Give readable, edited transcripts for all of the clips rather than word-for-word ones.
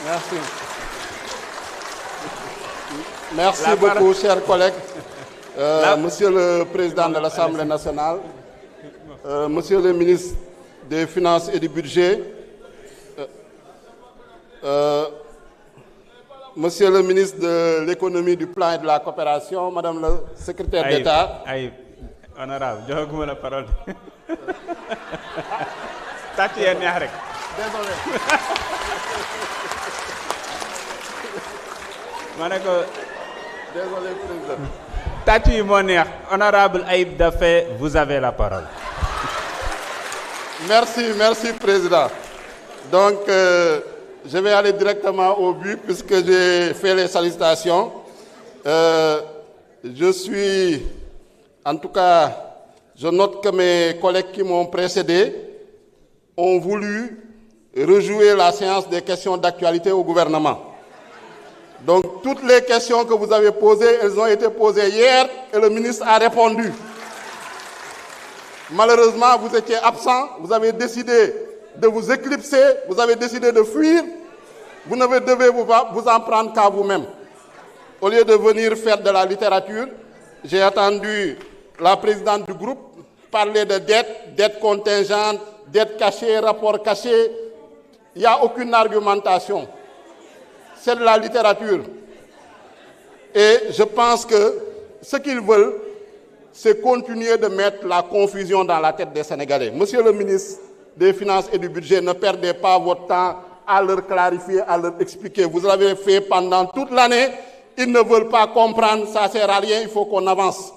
Merci. Merci beaucoup, chers collègues. Monsieur le Président de l'Assemblée nationale, Monsieur le ministre des Finances et du Budget, Monsieur le ministre de l'Économie, du Plan et de la Coopération, Madame le secrétaire d'État. Honorable, je vous la parole. Désolé. Désolé, Président. Honorable Aïb Dafé, vous avez la parole. Merci, Président. Donc, je vais aller directement au but puisque j'ai fait les salutations. En tout cas, je note que mes collègues qui m'ont précédé ont voulu rejouer la séance des questions d'actualité au gouvernement. Donc, toutes les questions que vous avez posées, elles ont été posées hier et le ministre a répondu. Malheureusement, vous étiez absent, vous avez décidé de vous éclipser, vous avez décidé de fuir. Vous ne devez vous en prendre qu'à vous-même. Au lieu de venir faire de la littérature, j'ai entendu la présidente du groupe parler de dettes contingentes, dettes cachées, rapports cachés. Il n'y a aucune argumentation. C'est de la littérature. Et je pense que ce qu'ils veulent, c'est continuer de mettre la confusion dans la tête des Sénégalais. Monsieur le ministre des Finances et du Budget, ne perdez pas votre temps à leur clarifier, à leur expliquer. Vous l'avez fait pendant toute l'année. Ils ne veulent pas comprendre, ça ne sert à rien, il faut qu'on avance.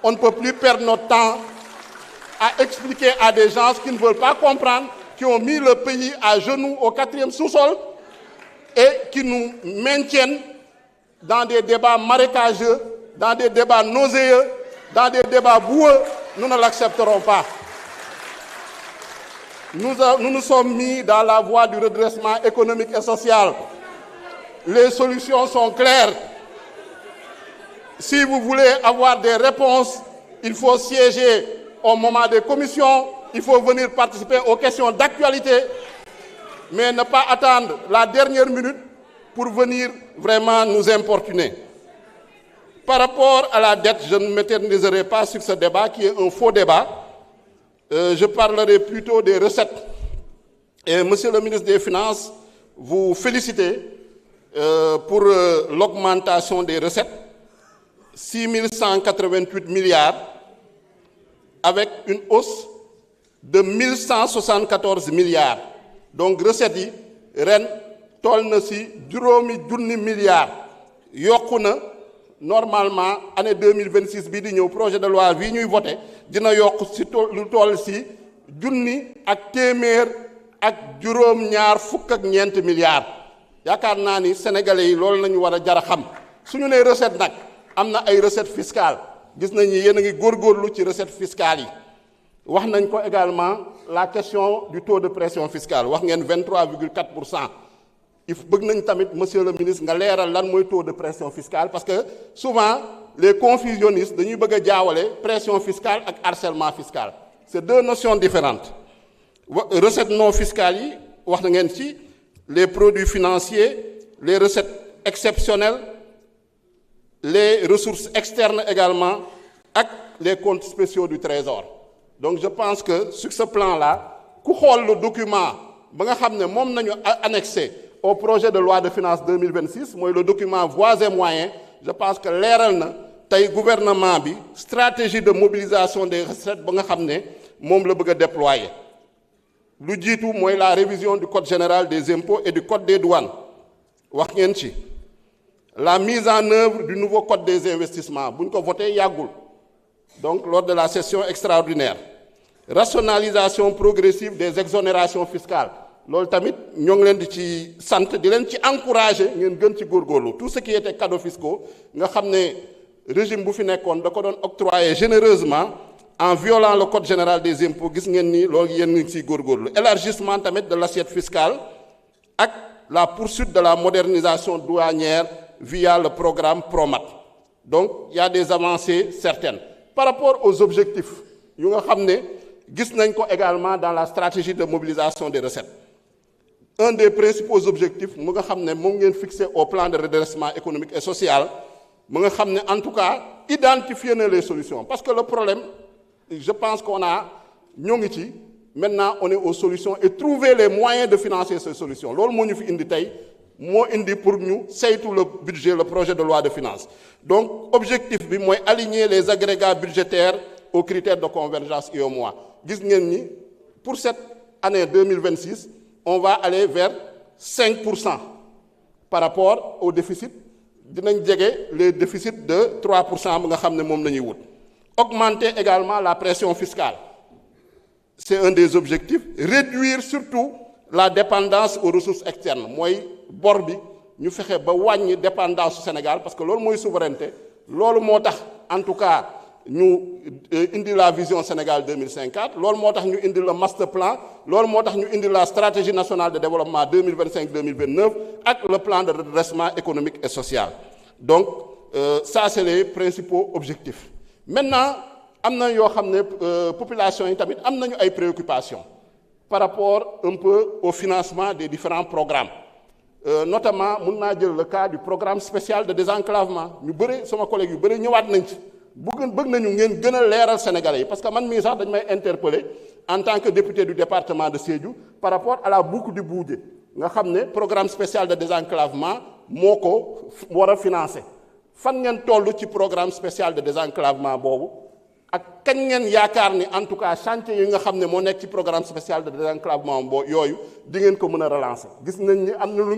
On ne peut plus perdre notre temps à expliquer à des gens qui ne veulent pas comprendre, qui ont mis le pays à genoux au 4e sous-sol et qui nous maintiennent dans des débats marécageux, dans des débats nauséeux, dans des débats boueux. Nous ne l'accepterons pas. Nous nous sommes mis dans la voie du redressement économique et social. Les solutions sont claires. Si vous voulez avoir des réponses, il faut siéger au moment des commissions, il faut venir participer aux questions d'actualité, mais ne pas attendre la dernière minute pour venir vraiment nous importuner. Par rapport à la dette, je ne m'éterniserai pas sur ce débat qui est un faux débat. Je parlerai plutôt des recettes. Et Monsieur le ministre des Finances, vous félicitez pour l'augmentation des recettes, 6 188 milliards, avec une hausse de 1174 milliards. Donc, recettes yi ren toll na si juróomi junni milliards yokku na normalement année 2026 bii di ñëw projet de loi bii ñuy voté dina yokk si lu toll si junni ak téeméer ak juróom-ñaar fukk ak ñeent milliards. yaakaar naa ni sénégalais yi loolu nañu war a jar a xam suñu nee recette nag am na ay recettes fiscales gis nañu yéen a ngi góorgóorlu ci recettes fiscales yi. wax nañ ko également la question du taux de pression fiscale wax ngeen 23,4%. il bëgg nañ tamit monsieur le ministre nga leeral lan mooy taux de pression fiscale parce que souvent les confusionnistes dañuy bëgg a jaawale pression fiscale ak harcèlement fiscal. C'est deux notions différentes. Recettes non fiscales yi wax na ngeen ci les produits financiers, les recettes exceptionnelles, les ressources externes également ak les comptes spéciaux du trésor. Donc je pense que sur ce plan-là, ku xool le document ba nga xam ne moom nañu annexé au projet de loi de finances 2026 mooy le document voies et moyens, je pense que leeral na tey gouvernement bi stratégie de mobilisation des recettes ba nga xam ne moom la bëgg a déployer. lu jiitu mooy la révision du code général des impôts et du code des douanes wax ngeen ci la mise en œuvre du nouveau code des investissements bu ñu ko voté yàggul. Donc, lors de la session extraordinaire, rationalisation progressive des exonérations fiscales. Loolu tamit ñoo ngi leen di ci sant di leen ci encourager ngeen gën ci góorgóorlu tout ce qui était cadeaux fiscaux nga xam ne régime bu fi nekkoon da ko doon octroyer généreusement en violant le code général des impôts gis ngeen ni loolu yéen ngi ciy góorgóorlu. Élargissement tamit de l'assiette fiscale ak la poursuite de la modernisation douanière via le programme PROMAT. Donc, il y a des avancées certaines. Par rapport aux objectifs yu nga xam ne gis nañ ko également dans la stratégie de mobilisation des recettes un des principaux objectifs mu nga xam ne moom ngeen fixé au plan de redressement économique et social mu nga xam ne en tout cas identifier na les solutions parce que le problème je pense qu'on a ñoo ngi ci maintenant on est aux solutions et trouver les moyens de financer ces solutions loolu moo ñu fi indi tey moo indi pour ñu saytu le budget le projet de loi de finances donc objectif bi mooy aligner les agrégats budgétaires aux critères de convergence UEMOA gis ngeen ni pour cette année 2026 on va aller vers 5% par rapport au déficit dinañ jege les déficits de 3% bi nga xam ne moom la ñuy wut augmenter également la pression fiscale c'est un des objectifs réduire surtout la dépendance aux ressources externes mooy bor bi ñu fexe ba wàññi dépendance su Sénégal parce que loolu mooy souveraineté loolu moo tax en tout cas ñu indi la vision Sénégal 2050 loolu moo tax ñu indi le master plan loolu moo tax ñu indi la stratégie nationale de développement 2025-2029 ak le plan de redressement économique et social donc ça c'est les principaux objectifs maintenant am na yoo xam ne population yi tamit am nañu ay préoccupations par rapport un peu au financement des différents programmes notamment mun naa jël le cas du programme spécial de désenclavement ñu bëri sama collègue yu bëri ñëwaat nañ ci bëgg nañu ngeen gën a leeral Sénégalais yi parce que man mii sax dañ may interpeller en tant que député du département de Sédhiou par rapport à la boucle du Boudjé nga xam ne programme spécial de désenclavement moo ko war a financer fan ngeen toll ci programme spécial de désenclavement boobu ak kañ ngeen yaakaar ni en tout cas chantier yi nga xam ne moo nekk ci programme spécial de désenclavement yooyu di ngeen ko mën a relancer gis nañ ni am na lu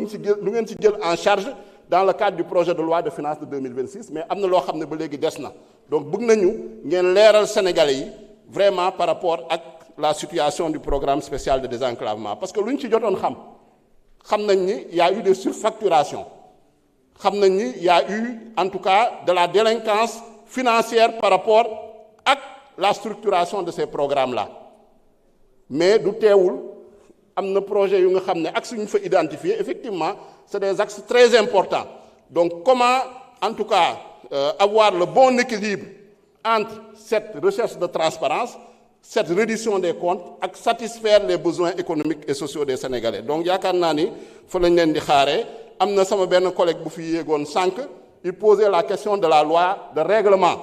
ngeen ci jël en charge dans le cadre du projet de loi de finances de 2026 mais am na loo xam ne ba léegi des na donc bëgg nañu ngeen leeral Sénégalais yi vraiment par rapport ak la situation du programme spécial de désenclavement parce que lu ñu ci jotoon xam nañ ni y a eu des surfacturations xam nañ ni y a eu en tout cas de la délinquance financière par rapport ak la structuration de ces programmes-là mais du teewul am na projet yu nga xam ne axes yu ñu fa identifier effectivement c'est des axes très importants donc comment en tout cas avoir le bon équilibre entre cette recherche de transparence cette reddition des comptes ak satisfaire les besoins économiques et sociaux des Sénégalais donc yaakaar naa ni fa lañ leen di xaaree am na sama benn collègue bu fi yéegoon sànq il posait la question de la loi de règlement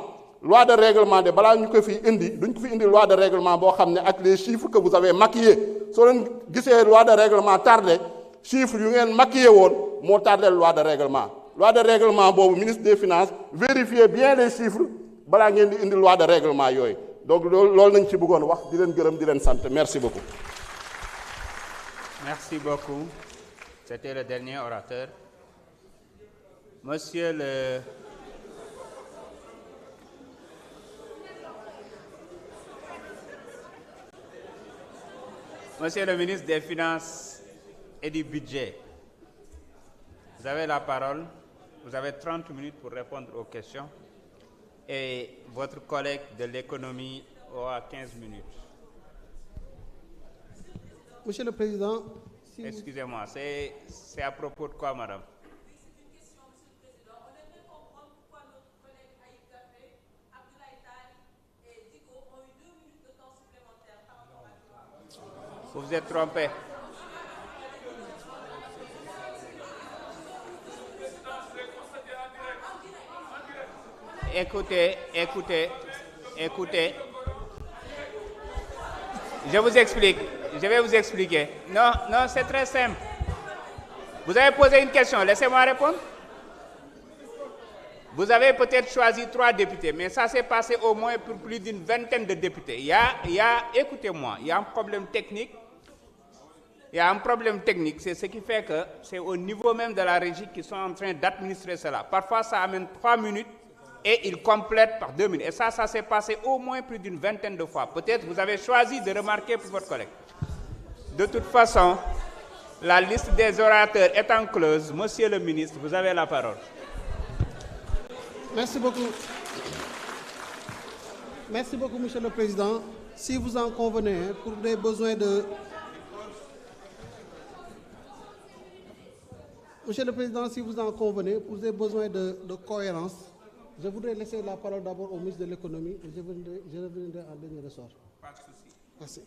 loi de règlement de balaa ñu ko fi indi duñ ko fi indi loi de règlement boo xam ne ak les chiffres que vous avez maquillés soo leen gisee loi de règlement tardé chiffres yu ngeen maquillé woon moo tardé loi de règlement boobu ministre des finances vérifiez bien les chiffres balaa ngeen di indi loi de règlement yooyu donc loolu nañ ci bëggoon wax di leen gërëm di leen sant merci beaucoup. Merci beaucoup. C'était le dernier orateur. Monsieur le ministre des Finances et du Budget, vous avez la parole. Vous avez 30 minutes pour répondre aux questions. Et votre collègue de l'économie aura 15 minutes. Monsieur le Président, Excusez-moi, c'est à propos de quoi, madame? Vous vous êtes trompé. Écoutez. Je vais vous expliquer. Non, c'est très simple. Vous avez posé une question, laissez-moi répondre. Vous avez peut-être choisi 3 députés, mais ça s'est passé au moins pour plus d'une vingtaine de députés. Écoutez-moi, il y a un problème technique. C'est ce qui fait que c'est au niveau même de la régie qu'ils sont en train d'administrer cela. Parfois, ça amène 3 minutes et ils complètent par 2 minutes. Et ça s'est passé au moins plus d'une vingtaine de fois. Peut-être vous avez choisi de remarquer pour votre collègue. De toute façon, la liste des orateurs étant close, monsieur le ministre, vous avez la parole. merci beaucoup. Merci beaucoup, Monsieur le Président. Si vous en convenez, pour des besoins de... Monsieur le Président, si vous en convenez, pour des besoins de cohérence, je voudrais laisser la parole d'abord au ministre de l'économie et je reviendrai en dernier ressort. Pas de souci. Merci.